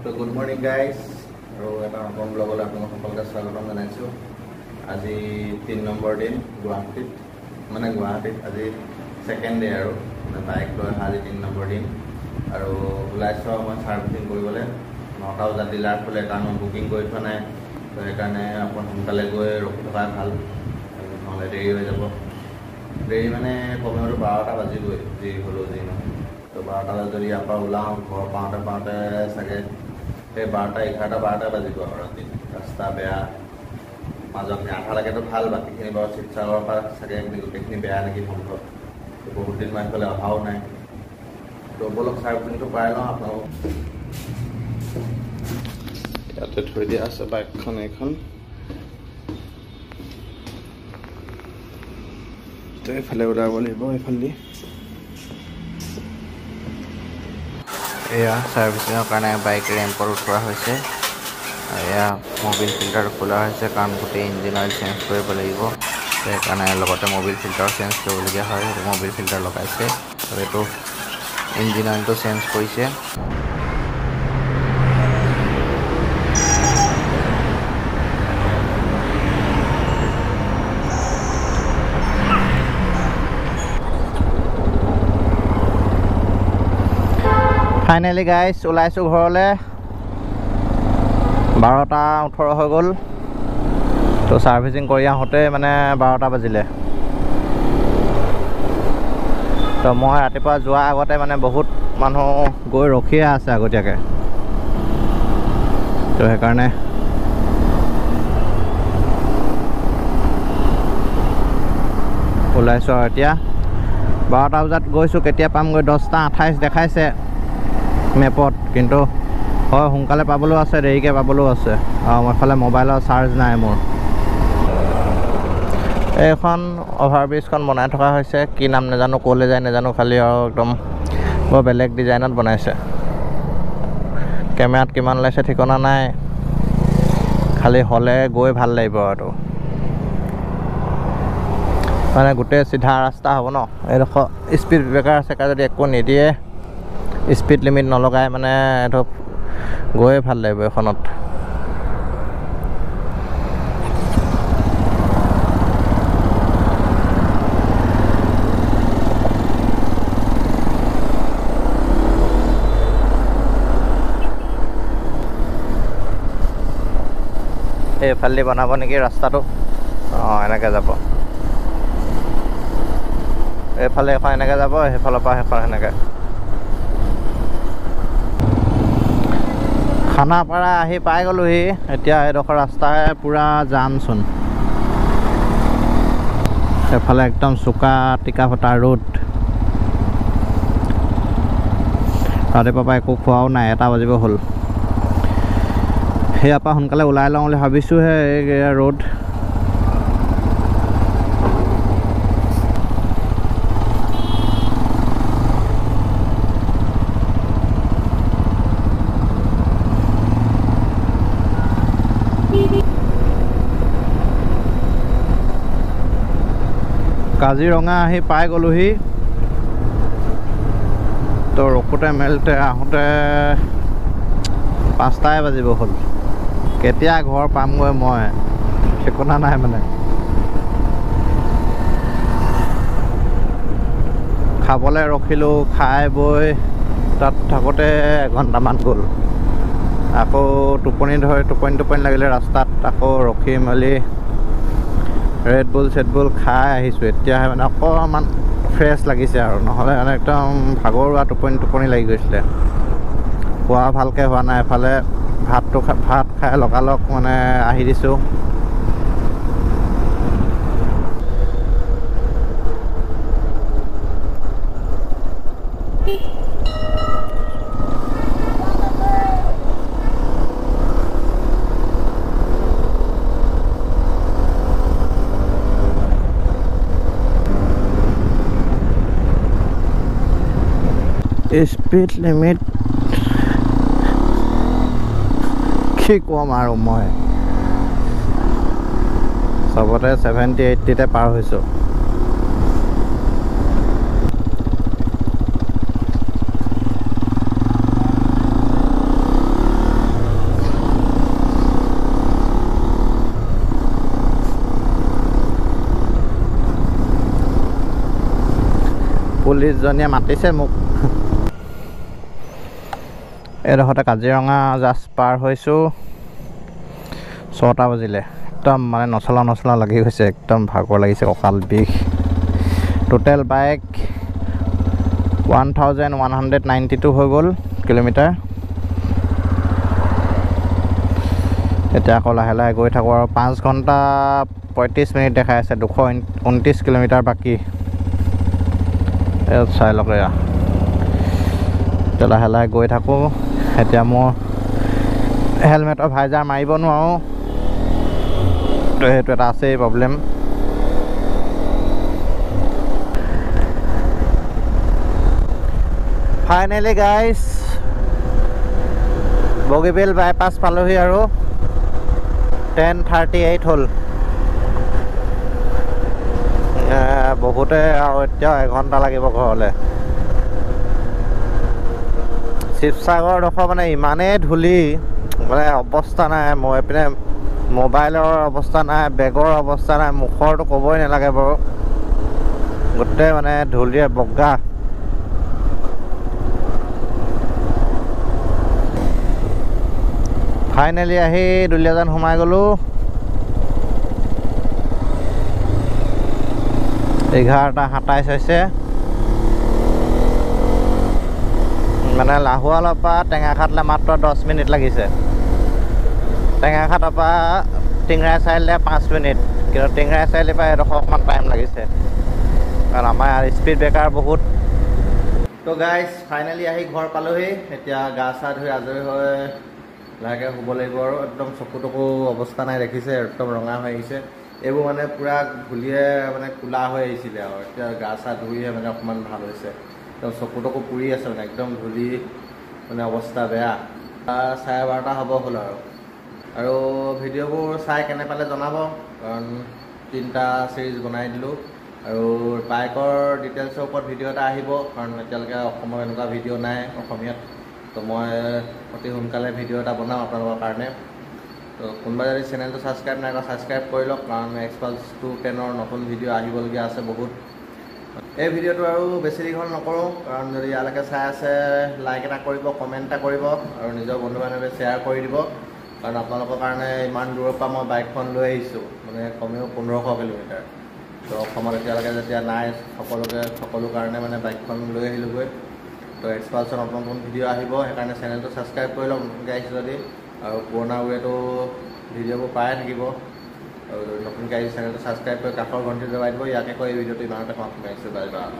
তো good morning guys আৰু এটা নতুন ব্লগলৈ আপোনালোক সকলোকে স্বাগতম জনাইছোঁ। আজি 3 নম্বৰ দিন গুৱাহাটীত, আজি ছেকেণ্ড ডে আৰু বাইক লৈ অহা আজি 3 নম্বৰ দিন আৰু ওলাইছোঁ মই ছাৰ্ভিচিং কৰিবলৈ 9টা বজাত ডিলাৰ খোলে, কাৰণ মই বুকিং কৰি থোৱা নাই। তো সেইকাৰণে অকণ সোনকালে গৈ ৰখি থকা ভাল, নহ'লে দেৰি হৈ যাব। দেৰি মানে কমেও 12টা বাজিবই, যি হ'লেও যি নহয়। তো 12টা বজাত যদি ইয়াৰ পৰা ওলাওঁ, ঘৰ পাওঁতে চাগে সেই 12টা 11টা 12টা বাজিব আৰু ৰাতি। ৰাস্তা বেয়া, মাজত আধালৈকেতো ভাল, বাকীখিনি বাৰু শিৱসাগৰৰ পৰা চাগে গোটেইখিনি বেয়া নেকি সম্ভৱ। তো বহুত দিন মই এইফালে অহাও নাই। তো বলক ছাৰ্ভিচিংটো কৰাই লওঁ আপোনালোকক। ইয়াতে থৈ দিয়া আছে বাইকখন, এইখন। তো এইফালে ওলাব লাগিব, এইফালেদি। এয়া ছাৰ্ভিচিঙৰ কাৰণে বাইক ৰেম্পত উঠোৱা হৈছে। এয়া মবিল ফিল্টাৰ খোলা হৈছে, কাৰণ গোটেই ইঞ্জিন অইল চেঞ্জ কৰিব লাগিব। সেইকাৰণে লগতে মবিল ফিল্টাৰ চেঞ্জ কৰিবলগীয়া হয়। সেইটো মবিল ফিল্টাৰ লগাইছে আৰু এইটো ইঞ্জিন অইলটো চেঞ্জ কৰিছে। ফাইনেলি গাইজ ওলাইছোঁ ঘৰলৈ। 12টা 18 হৈ গ'ল। তো ছাৰ্ভিচিং কৰি আহোঁতে মানে 12টা বাজিলে। তো মই ৰাতিপুৱা যোৱাৰ আগতে মানে বহুত মানুহ গৈ ৰখিয়ে আছে আগতীয়াকৈ। তো সেইকাৰণে ওলাইছোঁ আৰু এতিয়া 12টা বজাত গৈছোঁ। কেতিয়া পামগৈ 10টা 28 দেখাইছে মেপত, কিন্তু হয় সোনকালে পাবলৈও আছে, দেৰিকৈ পাবলৈও আছে। আৰু এফালে মোবাইলৰ চাৰ্জ নাই মোৰ। এইখন অভাৰব্ৰিজখন বনাই থকা হৈছে, কি নাম নাজানো, ক'লৈ যায় নাজানো, খালি আৰু একদম বৰ বেলেগ ডিজাইনত বনাইছে। কেমেৰাত কিমান ওলাইছে ঠিকনা নাই, খালি হ'লে গৈ ভাল লাগিব আৰু। মানে গোটেই চিধা ৰাস্তা হ'ব ন, এইডোখৰ স্পীড ব্ৰেকাৰ আছে, যদি একো নিদিয়ে, স্পীড লিমিট নলগাই, মানে এইটো গৈয়ে ভাল লাগিব এইখনত। এইফালেদি বনাব নেকি ৰাস্তাটো? অঁ, এনেকৈ যাব। এইফালে এখন এনেকৈ যাব, সেইফালৰ পৰা সেইখন সেনেকৈ। খানাপাৰা আহি পাই গ'লোহি। এতিয়া এইডোখৰ ৰাস্তাই পূৰা জামচোন। এফালে একদম চোকা টিকা ফটা ৰোড। ৰাতিপুৱাৰ পৰা একো খোৱাও নাই, 1টা বাজিব হ'ল। সেয়াৰ পৰা সোনকালে ওলাই লওঁ বুলি ভাবিছোঁহে, এই ৰোড। কাজিৰঙা আহি পাই গ'লোহি। তো ৰখোতে মেলোতে আহোঁতে 5টাই বাজিব হ'ল। কেতিয়া ঘৰ পামগৈ মই ঠিকনা নাই মানে। খাবলৈ ৰখিলোঁ, খাই বৈ তাত থাকোঁতে 1 ঘণ্টামান গ'ল। আকৌ টোপনি লাগিলে ৰাস্তাত, আকৌ ৰখি মেলি ৰেডবুল চেডবুল খাই আহিছোঁ। এতিয়াহে মানে অকণমান ফ্ৰেছ লাগিছে আৰু, নহ'লে মানে একদম ভাগৰুৱা টোপনি লাগি গৈছিলে। খোৱা ভালকৈ হোৱা নাই। এফালে ভাত খাই লগালগ মানে আহি দিছোঁ। স্পীড লিমিট কি ক'ম আৰু, মই চবতে 70-80তে পাৰ হৈছোঁ। পুলিচজনীয়ে মাতিছে মোক। এইডোখৰতে কাজিৰঙা জাষ্ট পাৰ হৈছোঁ, 6টা বাজিলে। একদম মানে নচলা লাগি গৈছে, একদম ভাগৰ লাগিছে, কঁকাল বিষ। টোটেল বাইক 1192 হৈ গ'ল কিলোমিটাৰ। এতিয়া আকৌ লাহে লাহে গৈ থাকোঁ আৰু 5 ঘণ্টা 35 মিনিট দেখাই আছে, 229 কিলোমিটাৰ বাকী। চাই লওক এয়া, এতিয়া লাহে লাহে গৈ থাকোঁ। এতিয়া মোৰ হেলমেটৰ ভাইজাৰ মাৰিব নোৱাৰোঁ, তো সেইটো এটা আছেই problem. Finally guys Bogibeel bypass পালোহি আৰু 10:38 হ'ল। বহুতে আৰু এতিয়া 1 ঘণ্টা লাগিব ঘৰলৈ। শিৱসাগৰডোখৰ মানে ইমানেই ধূলি, মানে অৱস্থা নাই। মই এইপিনে মোবাইলৰ অৱস্থা নাই, বেগৰ অৱস্থা নাই, মুখৰটো ক'বই নালাগে বাৰু, গোটেই মানে ধূলিয়ে বগা। ফাইনেলি আহি দুলীয়াজান সোমাই গ'লোঁ। 11:27 হৈছে। মানে লাহোৱালৰ পৰা টেঙাখাটলৈ মাত্ৰ 10 মিনিট লাগিছে। টেঙাখাটৰ পৰা টিংৰাই চাৰিআলিলৈ 5 মিনিট, কিন্তু টিংৰাই চাৰিআলিৰ পৰা এডোখৰ অকণমান টাইম লাগিছে, কাৰণ আমাৰ স্পীড ব্ৰেকাৰ বহুত। তো গাইজ ফাইনেলি আহি ঘৰ পালোহি। এতিয়া গা চা ধুই আজৰি হৈ লাহেকৈ শুব লাগিব আৰু। একদম চকু টকু অৱস্থা নাই, দেখিছে একদম ৰঙা হৈ আহিছে। এইবোৰ মানে পূৰা ধূলিয়ে মানে ক'লা হৈ আহিছিলে আৰু এতিয়া গা চা ধুইহে মানে অকণমান ভাল হৈছে। একদম চকু টকু পুৰি আছে মানে, একদম ধূলি মানে অৱস্থা বেয়া। 12:30 হ'ব হ'ল আৰু ভিডিঅ'বোৰ চাই কেনে পালে জনাব, কাৰণ 3টা চিৰিজ বনাই দিলোঁ। আৰু বাইকৰ ডিটেইলছৰ ওপৰত ভিডিঅ' এটা আহিব, কাৰণ এতিয়ালৈকে অসমৰ এনেকুৱা ভিডিঅ' নাই অসমীয়াত। তো মই অতি সোনকালে ভিডিঅ' এটা বনাম আপোনালোকৰ কাৰণে। তো কোনোবা যদি চেনেলটো ছাবস্ক্ৰাইব নাই কৰা, ছাবস্ক্ৰাইব কৰি লওক, কাৰণ Xpulse 210ৰ নতুন ভিডিঅ' আহিবলগীয়া আছে বহুত। এই ভিডিঅ'টো আৰু বেছি দীঘল নকৰোঁ, কাৰণ যদি ইয়ালৈকে চাই আছে লাইক এটা কৰিব, কমেণ্ট এটা কৰিব, আৰু নিজৰ বন্ধু বান্ধৱে শ্বেয়াৰ কৰি দিব, কাৰণ আপোনালোকৰ কাৰণে ইমান দূৰৰ পৰা মই বাইকখন লৈ আহিছোঁ, মানে কমেও 1500 কিলোমিটাৰ। তো অসমত এতিয়ালৈকে যেতিয়া নাই সকলো কাৰণে মানে বাইকখন লৈ আহিলোঁগৈ। তো Xpulseৰ নতুন ভিডিঅ' আহিব, সেইকাৰণে চেনেলটো ছাবস্ক্ৰাইব কৰি লওক নতুনকৈ আহিছে যদি, আৰু পুৰণা ৱেটো ভিডিঅ'বোৰ পায়ে থাকিব। আৰু নতুনকৈ আহিছে চেনেলটো ছাবস্ক্ৰাইব কৰি কাষৰ ঘণ্টি দবাই দিব। ইয়াকে কৈ এই ভিডিঅ'টো ইমানতে সমাপ্ত কৰিছোঁ। Bye bye.